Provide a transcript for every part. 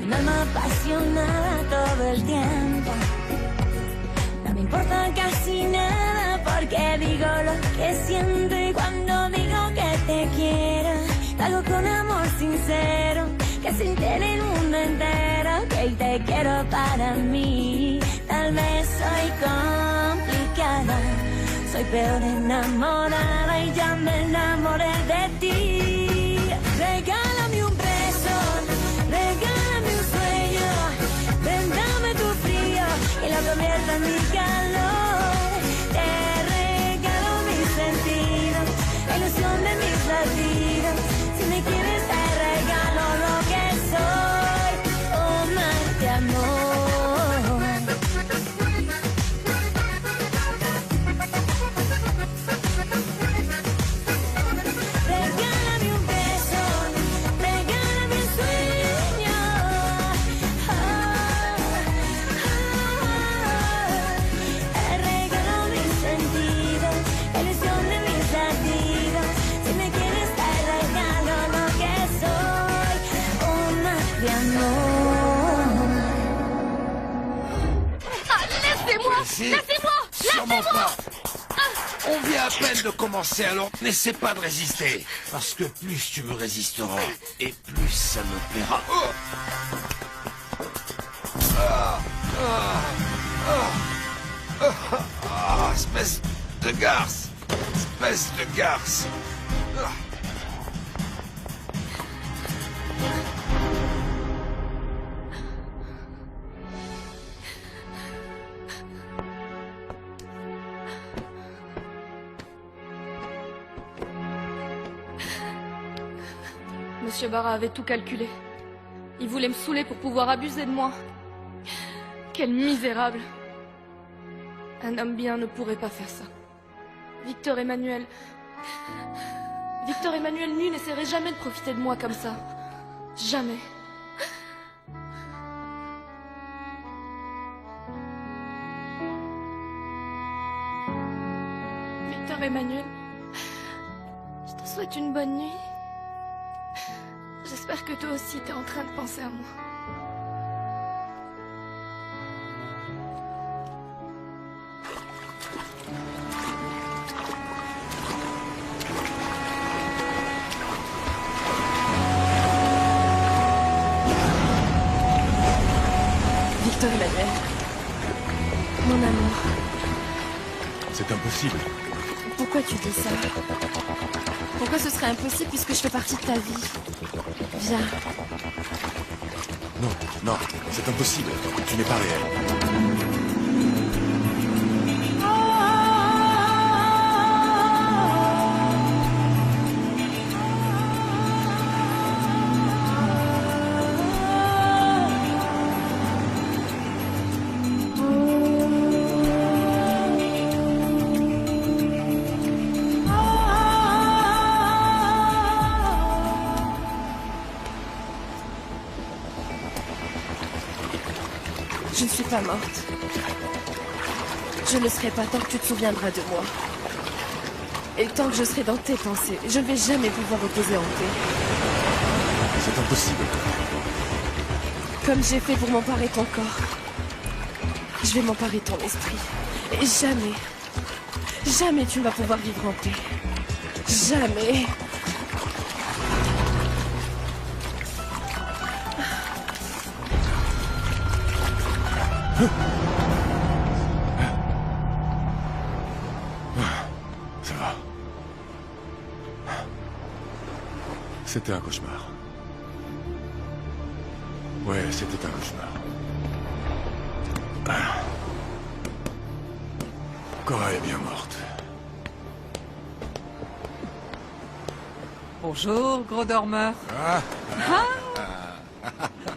un alma apasionada todo el tiempo. No me importa casi nada porque digo lo que siento y cuando digo que te quiero, lo hago con amor sincero, que se entere el mundo entero que te quiero para mí. Tal vez soy complicada, soy peor enamorada y ya me enamoré de ti. Regálame un beso, regálame un sueño, ven dame tu frío y lo convierta en mi calor. Te regalo mis sentidos, la ilusión de mis latidos. Si me quieres te regalo lo que soy, un mar de amor. Laissez-moi! Sûrement pas! On vient à peine de commencer, alors n'essaie pas de résister. Parce que plus tu me résisteras, et plus ça me plaira. Espèce de garce! Espèce de garce! Monsieur Barra avait tout calculé. Il voulait me saouler pour pouvoir abuser de moi. Quel misérable. Un homme bien ne pourrait pas faire ça. Victor Emmanuel nu n'essaierait jamais de profiter de moi comme ça. Jamais. Victor Emmanuel, je te souhaite une bonne nuit. J'espère que toi aussi t'es en train de penser à moi. Victor Emmanuel, mon amour. C'est impossible. Pourquoi tu dis ça? Pourquoi ce serait impossible puisque je fais partie de ta vie? Viens. Non, non, c'est impossible. Tu n'es pas réel. Je ne suis pas morte. Je ne serai pas tant que tu te souviendras de moi. Et tant que je serai dans tes pensées, je ne vais jamais pouvoir reposer en paix. C'est impossible. Comme j'ai fait pour m'emparer ton corps, je vais m'emparer ton esprit. Et jamais, jamais tu ne vas pouvoir vivre en paix. Jamais. Ça va. C'était un cauchemar. Ouais, c'était un cauchemar. Cora est bien morte. Bonjour, gros dormeur.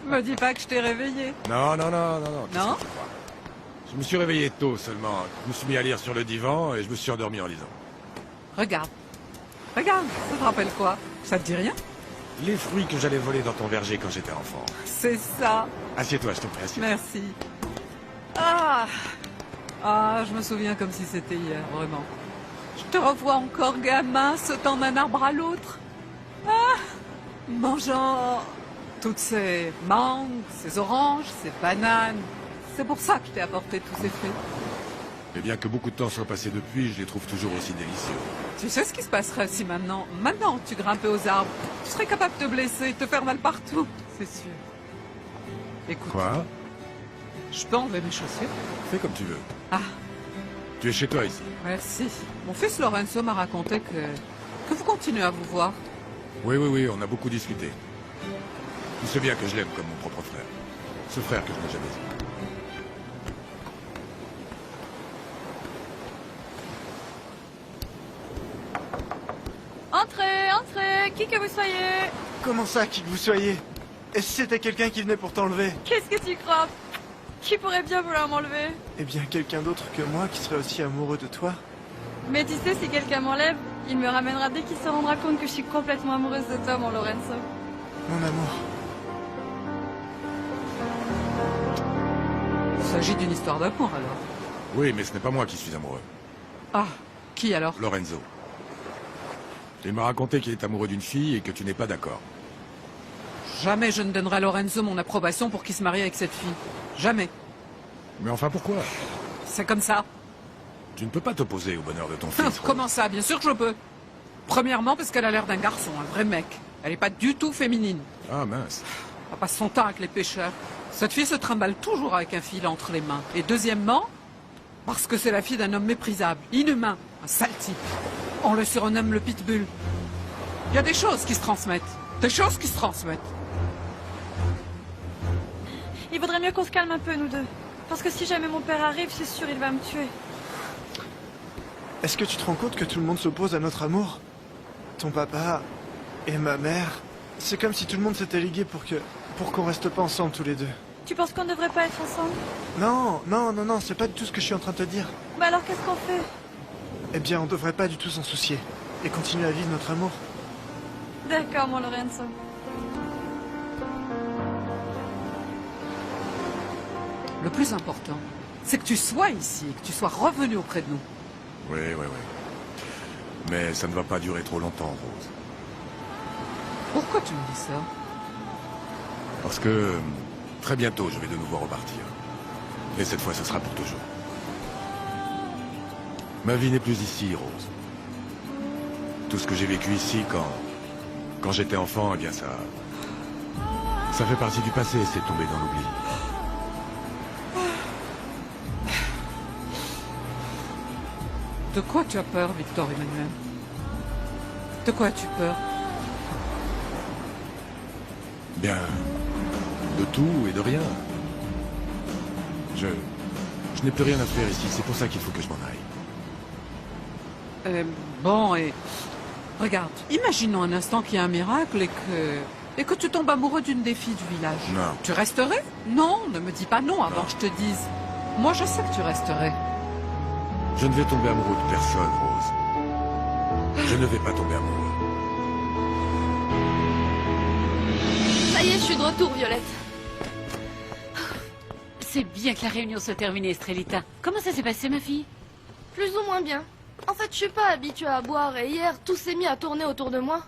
Me dis pas que je t'ai réveillé. Non. Non? Je me suis réveillé tôt seulement. Je me suis mis à lire sur le divan et je me suis endormi en lisant. Regarde. Regarde, ça te rappelle quoi? Ça te dit rien? Les fruits que j'allais voler dans ton verger quand j'étais enfant. C'est ça. Assieds-toi, je te prie, assieds-toi. Merci. Je me souviens comme si c'était hier, vraiment. Je te revois encore gamin, sautant d'un arbre à l'autre. Mangeant Toutes ces mangues, ces oranges, ces bananes. C'est pour ça que je t'ai apporté tous ces fruits. Et bien que beaucoup de temps soit passé depuis, je les trouve toujours aussi délicieux. Tu sais ce qui se passerait si maintenant tu grimpais aux arbres, tu serais capable de te blesser, de te faire mal partout, c'est sûr. Écoute, Quoi? je peux enlever mes chaussures? Fais comme tu veux. Ah, Tu es chez toi ici. merci. Mon fils Lorenzo m'a raconté que vous continuez à vous voir. Oui, on a beaucoup discuté. Tu sais bien que je l'aime comme mon propre frère. Ce frère que je n'ai jamais eu. Entrez, qui que vous soyez. Comment ça, qui que vous soyez? Et si c'était quelqu'un qui venait pour t'enlever? Qu'est-ce que tu crois? Qui pourrait bien vouloir m'enlever? Eh bien, quelqu'un d'autre que moi qui serait aussi amoureux de toi. Mais tu sais, si quelqu'un m'enlève, il me ramènera dès qu'il se rendra compte que je suis complètement amoureuse de toi, mon Lorenzo. Mon amour. Il s'agit d'une histoire d'amour alors. Oui, mais ce n'est pas moi qui suis amoureux. Ah, qui alors? Lorenzo. Il m'a raconté qu'il est amoureux d'une fille et que tu n'es pas d'accord. Jamais je ne donnerai à Lorenzo mon approbation pour qu'il se marie avec cette fille. Jamais. Mais enfin, pourquoi? C'est comme ça. Tu ne peux pas t'opposer au bonheur de ton fils. Rose. Comment ça? Bien sûr que je peux. Premièrement, parce qu'elle a l'air d'un garçon, un vrai mec. Elle n'est pas du tout féminine. Ah mince. Elle passe son temps avec les pêcheurs. Cette fille se trimballe toujours avec un fil entre les mains. Et deuxièmement, parce que c'est la fille d'un homme méprisable, inhumain, un sale type. On le surnomme le pitbull. Il y a des choses qui se transmettent. Des choses qui se transmettent. Il vaudrait mieux qu'on se calme un peu, nous deux. Parce que si jamais mon père arrive, c'est sûr, il va me tuer. Est-ce que tu te rends compte que tout le monde s'oppose à notre amour? Ton papa et ma mère. C'est comme si tout le monde s'était ligué pour qu'on reste pas ensemble tous les deux. Tu penses qu'on ne devrait pas être ensemble? Non, c'est pas du tout ce que je suis en train de te dire. Bah alors qu'est-ce qu'on fait? Eh bien, on devrait pas du tout s'en soucier. Et continuer à vivre notre amour. D'accord, mon Lorenzo. Le plus important, c'est que tu sois ici, que tu sois revenu auprès de nous. Oui. Mais ça ne va pas durer trop longtemps, Rose. Pourquoi tu me dis ça? Parce que très bientôt, je vais de nouveau repartir. Et cette fois, ce sera pour toujours. Ma vie n'est plus ici, Rose. Tout ce que j'ai vécu ici quand j'étais enfant, eh bien ça fait partie du passé, c'est tombé dans l'oubli. De quoi tu as peur, Victor Emmanuel? De quoi as-tu peur? Bien, de tout et de rien. Je n'ai plus rien à faire ici, c'est pour ça qu'il faut que je m'en aille. Bon, et... Regarde, imaginons un instant qu'il y a un miracle et que tu tombes amoureux d'une des filles du village. Non. Tu resterais? Non, ne me dis pas non avant que je te dise. Moi, je sais que tu resterais. Je ne vais tomber amoureux de personne, Rose. Je ne vais pas tomber amoureux. Ça y est, je suis de retour, Violette. C'est bien que la réunion soit terminée, Estrellita. Comment ça s'est passé, ma fille? Plus ou moins bien. En fait, je suis pas habituée à boire et hier, tout s'est mis à tourner autour de moi.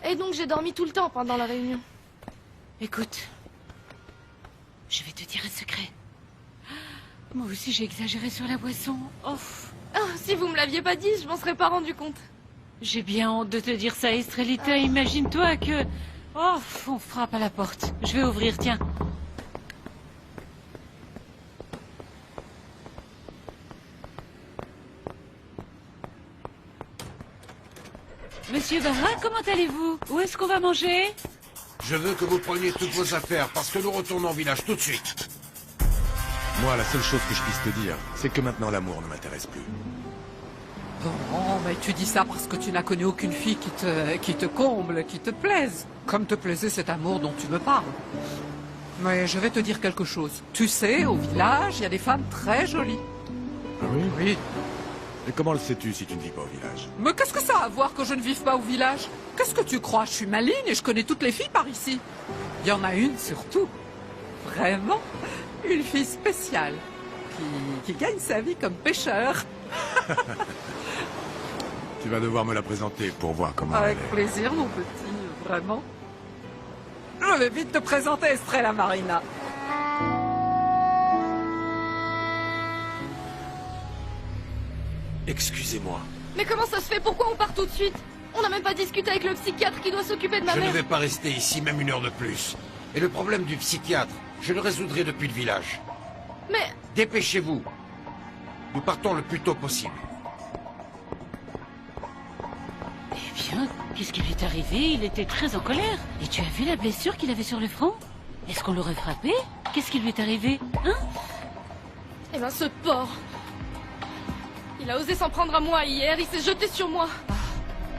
Et donc, j'ai dormi tout le temps pendant la réunion. Écoute, je vais te dire un secret. Moi aussi, j'ai exagéré sur la boisson. Oh, Oh, si vous me l'aviez pas dit, je m'en serais pas rendu compte. j'ai bien honte de te dire ça, Estrellita. Imagine-toi que... Oh, on frappe à la porte. Je vais ouvrir, tiens. Monsieur Barra, comment allez-vous? Où est-ce qu'on va manger? Je veux que vous preniez toutes vos affaires parce que nous retournons au village tout de suite. Moi, la seule chose que je puisse te dire, c'est que maintenant l'amour ne m'intéresse plus. Bon, mais tu dis ça parce que tu n'as connu aucune fille qui te comble, qui te plaise. Comme te plaisait cet amour dont tu me parles. Mais je vais te dire quelque chose. Tu sais, au village, il y a des femmes très jolies. Ah oui? Oui. Et comment le sais-tu si tu ne vis pas au village? Mais qu'est-ce que ça a à voir que je ne vive pas au village? Qu'est-ce que tu crois? Je suis maligne et je connais toutes les filles par ici. Il y en a une surtout. Vraiment. Une fille spéciale. Qui gagne sa vie comme pêcheur. Tu vas devoir me la présenter pour voir comment Avec elle est. plaisir, mon petit. Vraiment. Je vais vite te présenter Estrella Marina. Excusez-moi. Mais comment ça se fait? Pourquoi on part tout de suite? On n'a même pas discuté avec le psychiatre qui doit s'occuper de ma Je ne mère. vais pas rester ici même une heure de plus. Et le problème du psychiatre, je le résoudrai depuis le village. Mais Dépêchez-vous. Nous partons le plus tôt possible. Eh bien, qu'est-ce qui lui est arrivé? Il était très en colère. Et tu as vu la blessure qu'il avait sur le front? Est-ce qu'on l'aurait frappé? Qu'est-ce qui lui est arrivé? Hein? Eh ben ce porc. Il a osé s'en prendre à moi hier, il s'est jeté sur moi.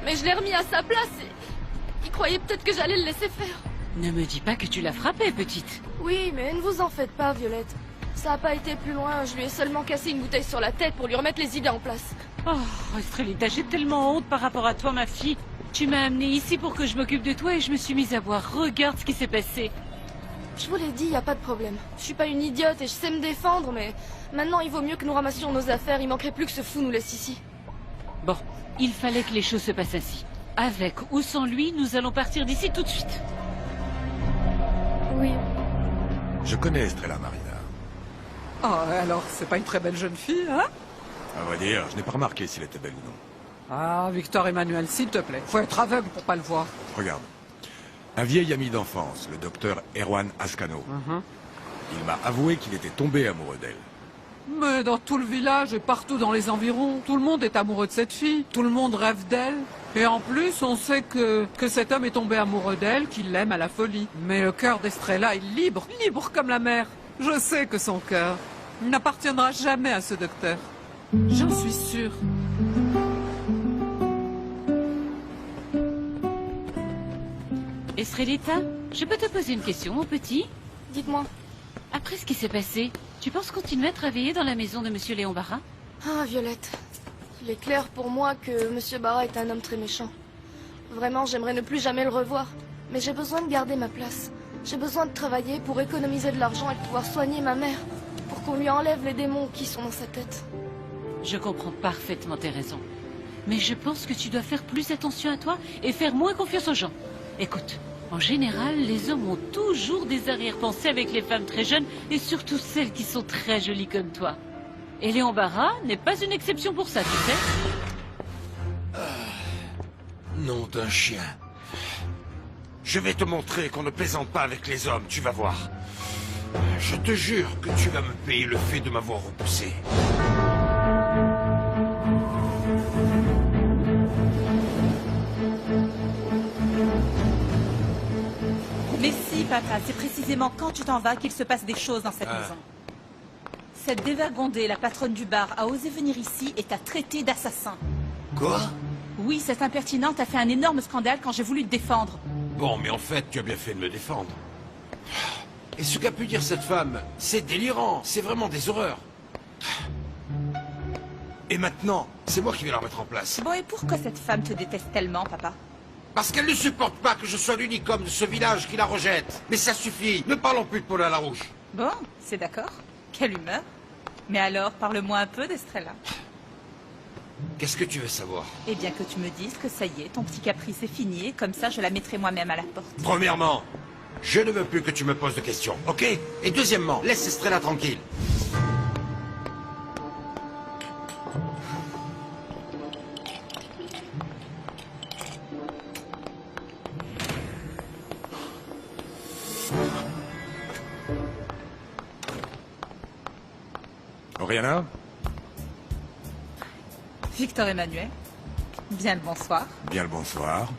Mais je l'ai remis à sa place et... Il croyait peut-être que j'allais le laisser faire. Ne me dis pas que tu l'as frappé, petite. Oui, mais ne vous en faites pas, Violette. Ça n'a pas été plus loin, je lui ai seulement cassé une bouteille sur la tête pour lui remettre les idées en place. Oh, Estrellita, j'ai tellement honte par rapport à toi, ma fille. Tu m'as amenée ici pour que je m'occupe de toi et je me suis mise à boire. Regarde ce qui s'est passé. Je vous l'ai dit, y a pas de problème. Je suis pas une idiote et je sais me défendre, mais... Maintenant, il vaut mieux que nous ramassions nos affaires, il manquerait plus que ce fou nous laisse ici. Bon, il fallait que les choses se passent ainsi. Avec ou sans lui, nous allons partir d'ici tout de suite. Oui. Je connais Estrella Marina. Oh, alors, c'est pas une très belle jeune fille, hein? À vrai dire, je n'ai pas remarqué s'il était belle ou non. Ah, Victor Emmanuel, s'il te plaît. Faut être aveugle pour pas le voir. Regarde. Un vieil ami d'enfance, le docteur Erwan Ascano. Il m'a avoué qu'il était tombé amoureux d'elle. Mais dans tout le village et partout dans les environs, tout le monde est amoureux de cette fille. Tout le monde rêve d'elle. Et en plus, on sait que cet homme est tombé amoureux d'elle, qu'il l'aime à la folie. Mais le cœur d'Estrella est libre, libre comme la mer. Je sais que son cœur n'appartiendra jamais à ce docteur. J'en suis sûre. Estrellita, je peux te poser une question, mon petit? Dites-moi. Après ce qui s'est passé, tu penses continuer à travailler dans la maison de Monsieur Léon Barra? Ah, Violette. Il est clair pour moi que Monsieur Barra est un homme très méchant. Vraiment, j'aimerais ne plus jamais le revoir. Mais j'ai besoin de garder ma place. J'ai besoin de travailler pour économiser de l'argent et de pouvoir soigner ma mère. Pour qu'on lui enlève les démons qui sont dans sa tête. Je comprends parfaitement tes raisons. Mais je pense que tu dois faire plus attention à toi et faire moins confiance aux gens. Écoute, en général, les hommes ont toujours des arrière-pensées avec les femmes très jeunes et surtout celles qui sont très jolies comme toi. Et Léon Barra n'est pas une exception pour ça, tu sais. Nom d'un chien. Je vais te montrer qu'on ne plaisante pas avec les hommes, tu vas voir. Je te jure que tu vas me payer le fait de m'avoir repoussé. Mais si, papa, c'est précisément quand tu t'en vas qu'il se passe des choses dans cette maison. Cette dévergondée, la patronne du bar, a osé venir ici et t'a traité d'assassin. Quoi? Oui, cette impertinente a fait un énorme scandale quand j'ai voulu te défendre. Bon, mais en fait, tu as bien fait de me défendre. Et ce qu'a pu dire cette femme, c'est délirant, c'est vraiment des horreurs. Et maintenant, c'est moi qui vais la remettre en place. Bon, et pourquoi cette femme te déteste tellement, papa? Parce qu'elle ne supporte pas que je sois l'unique homme de ce village qui la rejette. Mais ça suffit, ne parlons plus de Paula Larouche. Bon, c'est d'accord. Quelle humeur. Mais alors, parle-moi un peu d'Estrella. Qu'est-ce que tu veux savoir? Eh bien que tu me dises que ça y est, ton petit caprice est fini et comme ça je la mettrai moi-même à la porte. Premièrement, je ne veux plus que tu me poses de questions, ok? Et deuxièmement, laisse Estrella tranquille. Oriana? Victor Emmanuel, bien le bonsoir. Bien le bonsoir.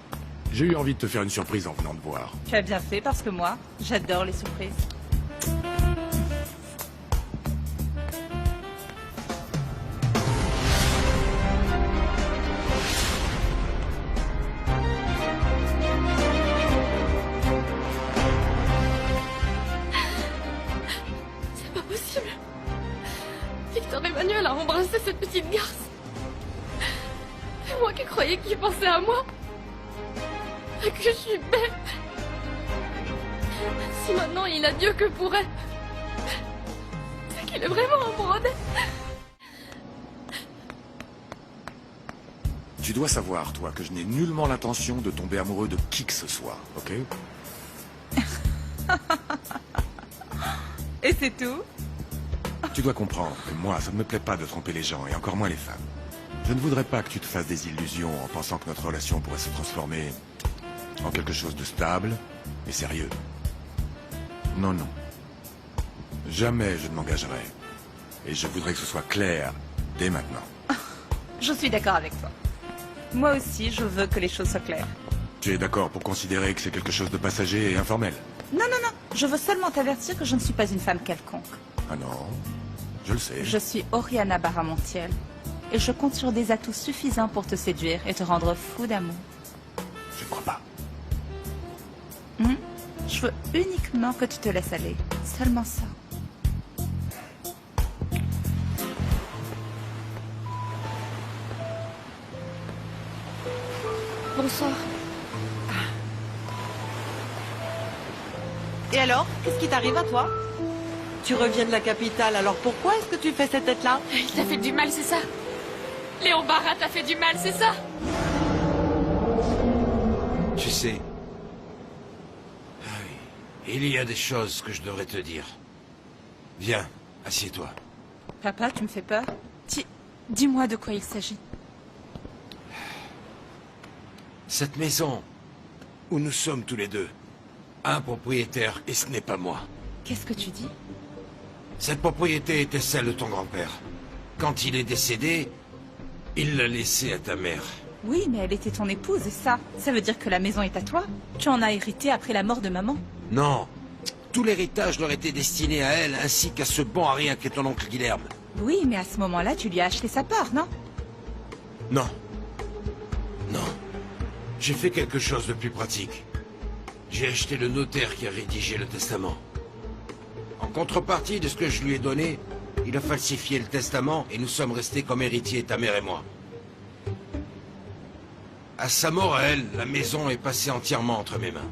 J'ai eu envie de te faire une surprise en venant te voir. Tu as bien fait parce que moi, j'adore les surprises. C'est pas possible. Victor Emmanuel a embrassé cette petite garce. Et moi qui croyais qu'il pensait à moi. Et que je suis bête. Si maintenant il n'a Dieu que pour elle. C'est qu'il est vraiment amoureux d'elle. Tu dois savoir, toi, que je n'ai nullement l'intention de tomber amoureux de qui que ce soit, ok? Et c'est tout? Tu dois comprendre que moi, ça ne me plaît pas de tromper les gens, et encore moins les femmes. Je ne voudrais pas que tu te fasses des illusions en pensant que notre relation pourrait se transformer en quelque chose de stable et sérieux. Non, non. Jamais je ne m'engagerai. Et je voudrais que ce soit clair dès maintenant. Je suis d'accord avec toi. Moi aussi, je veux que les choses soient claires. Tu es d'accord pour considérer que c'est quelque chose de passager et informel? Non, non, non. Je veux seulement t'avertir que je ne suis pas une femme quelconque. Ah non, je le sais. Je suis Oriana Baramontiel. Et je compte sur des atouts suffisants pour te séduire et te rendre fou d'amour. Je ne crois pas. Je veux uniquement que tu te laisses aller. Seulement ça. Bonsoir. Et alors, qu'est-ce qui t'arrive à toi? Tu reviens de la capitale, alors pourquoi est-ce que tu fais cette tête-là? Il t'a fait du mal, c'est ça? Léon Barra t'a fait du mal, c'est ça? Tu sais, il y a des choses que je devrais te dire. Viens, assieds-toi. Papa, tu me fais peur. Dis-moi de quoi il s'agit. Cette maison où nous sommes tous les deux, un propriétaire et ce n'est pas moi. Qu'est-ce que tu dis? Cette propriété était celle de ton grand-père. Quand il est décédé, il l'a laissée à ta mère. Oui, mais elle était ton épouse et ça veut dire que la maison est à toi? Tu en as hérité après la mort de maman? Non, tout l'héritage leur était destiné à elle ainsi qu'à ce bon à rien qu'est ton oncle Guilherme. Oui, mais à ce moment-là, tu lui as acheté sa part, non? Non. Non. J'ai fait quelque chose de plus pratique. J'ai acheté le notaire qui a rédigé le testament. En contrepartie de ce que je lui ai donné, il a falsifié le testament et nous sommes restés comme héritiers, ta mère et moi. À sa mort à elle, la maison est passée entièrement entre mes mains.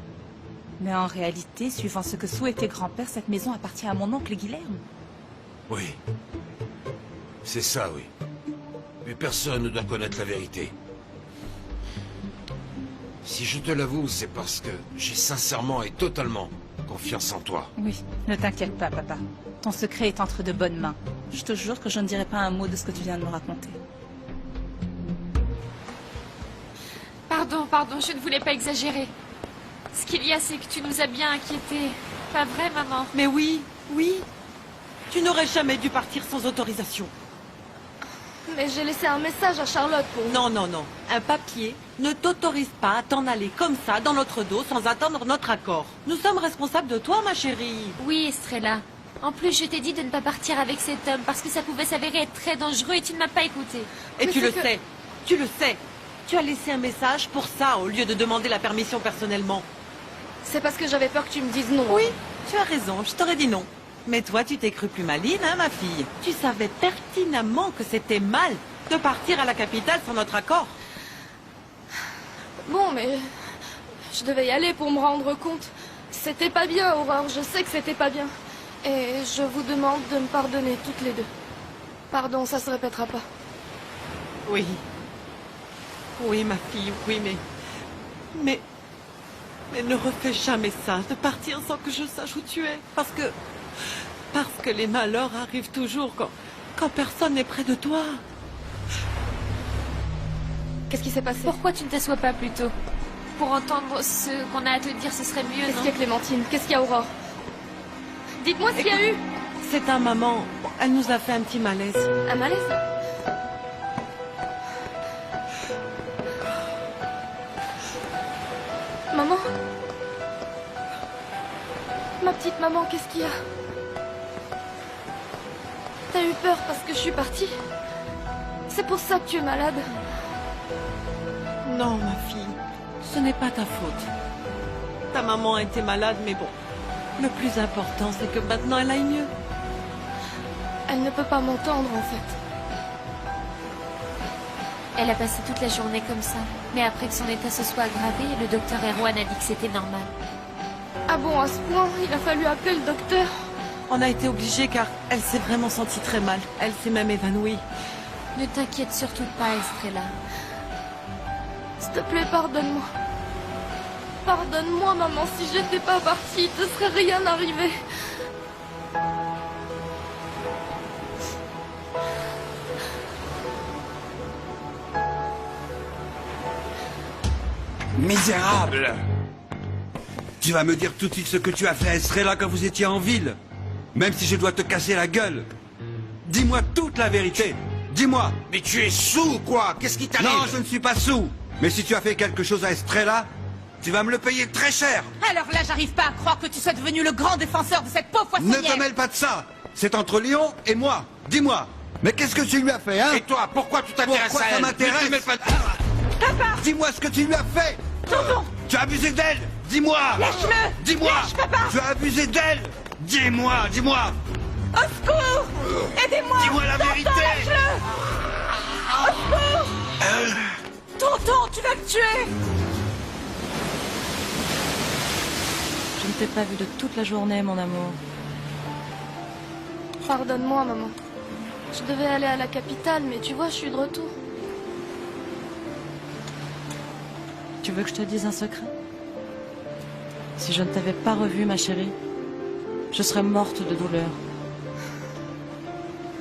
Mais en réalité, suivant ce que souhaitait grand-père, cette maison appartient à mon oncle Guilherme. Oui. C'est ça, oui. Mais personne ne doit connaître la vérité. Si je te l'avoue, c'est parce que j'ai sincèrement et totalement confiance en toi. Oui, ne t'inquiète pas, papa. Ton secret est entre de bonnes mains. Je te jure que je ne dirai pas un mot de ce que tu viens de me raconter. Pardon, je ne voulais pas exagérer. Ce qu'il y a, c'est que tu nous as bien inquiétés. Pas vrai, maman? Mais oui, oui. Tu n'aurais jamais dû partir sans autorisation. Mais j'ai laissé un message à Charlotte pour... Non, non, non. Un papier ne t'autorise pas à t'en aller comme ça dans notre dos sans attendre notre accord. Nous sommes responsables de toi, ma chérie. Oui, Estrella. En plus, je t'ai dit de ne pas partir avec cet homme parce que ça pouvait s'avérer être très dangereux et tu ne m'as pas écouté. Et tu le sais. Tu le sais. Tu as laissé un message pour ça au lieu de demander la permission personnellement. C'est parce que j'avais peur que tu me dises non. Oui, tu as raison. Je t'aurais dit non. Mais toi, tu t'es cru plus maline, hein, ma fille? Tu savais pertinemment que c'était mal de partir à la capitale sans notre accord. Bon, mais... je devais y aller pour me rendre compte. C'était pas bien, Aurore. Je sais que c'était pas bien. Et je vous demande de me pardonner toutes les deux. Pardon, ça se répétera pas. Oui. Oui, ma fille, oui, mais ne refais jamais ça, de partir sans que je sache où tu es. Parce que les malheurs arrivent toujours quand personne n'est près de toi. Qu'est-ce qui s'est passé? Pourquoi tu ne t'assois pas plus tôt? Pour entendre ce qu'on a à te dire, ce serait mieux, Qu'est-ce non? qu'il y a, Clémentine? Qu'est-ce qu'il y a, Aurore? Dites-moi ce qu'il y a eu. C'est ta maman. Elle nous a fait un petit malaise. Un malaise? Maman? Ma petite maman, qu'est-ce qu'il y a? T'as eu peur parce que je suis partie? C'est pour ça que tu es malade? Non, ma fille, ce n'est pas ta faute. Ta maman était malade, mais bon. Le plus important, c'est que maintenant elle aille mieux. Elle ne peut pas m'entendre, en fait. Elle a passé toute la journée comme ça. Mais après que son état se soit aggravé, le docteur Erwan a dit que c'était normal. Ah bon, à ce point, il a fallu appeler le docteur? On a été obligés car elle s'est vraiment sentie très mal. Elle s'est même évanouie. Ne t'inquiète surtout pas, Estrella. S'il te plaît, pardonne-moi. Pardonne-moi, maman, si j'étais pas partie, il te serait rien arrivé. Misérable! Tu vas me dire tout de suite ce que tu as fait à Estrella quand vous étiez en ville. Même si je dois te casser la gueule. Dis-moi toute la vérité. Dis-moi. Mais tu es sous, quoi? Qu'est-ce qui t'arrive? Non, je ne suis pas sous. Mais si tu as fait quelque chose à Estrella, tu vas me le payer très cher. Alors là, j'arrive pas à croire que tu sois devenu le grand défenseur de cette pauvre Ne poissonnière. te mêle pas de ça. C'est entre Léon et moi. Dis-moi. Mais qu'est-ce que tu lui as fait, hein? Et toi, pourquoi tu t'intéresses Pourquoi à ça elle? m'intéresse? Mais tu mets pas de- Papa! Dis-moi ce que tu lui as fait. Tonton! Tu as abusé d'elle. Dis-moi. Lâche-le! Dis-moi. Lâche, papa! Tu as abusé d'elle. Dis-moi, dis-moi. Au secours! Aidez-moi! Dis-moi la Tonton, vérité. lâche-le! Au secours! Tonton, tu vas me tuer! Je ne t'ai pas vu de toute la journée, mon amour. Pardonne-moi, maman. Je devais aller à la capitale, mais tu vois, je suis de retour. Tu veux que je te dise un secret? Si je ne t'avais pas revue, ma chérie, je serais morte de douleur.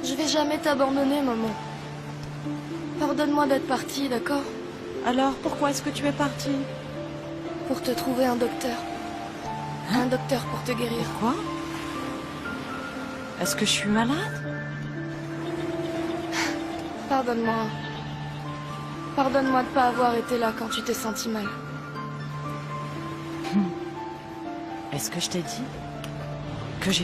Je vais jamais t'abandonner, maman. Pardonne-moi d'être partie, d'accord? Alors, pourquoi est-ce que tu es partie? Pour te trouver un docteur. Un docteur pour te guérir. Quoi? Est-ce que je suis malade? Pardonne-moi. Pardonne-moi de pas avoir été là quand tu t'es senti mal. Est-ce que je t'ai dit que j'ai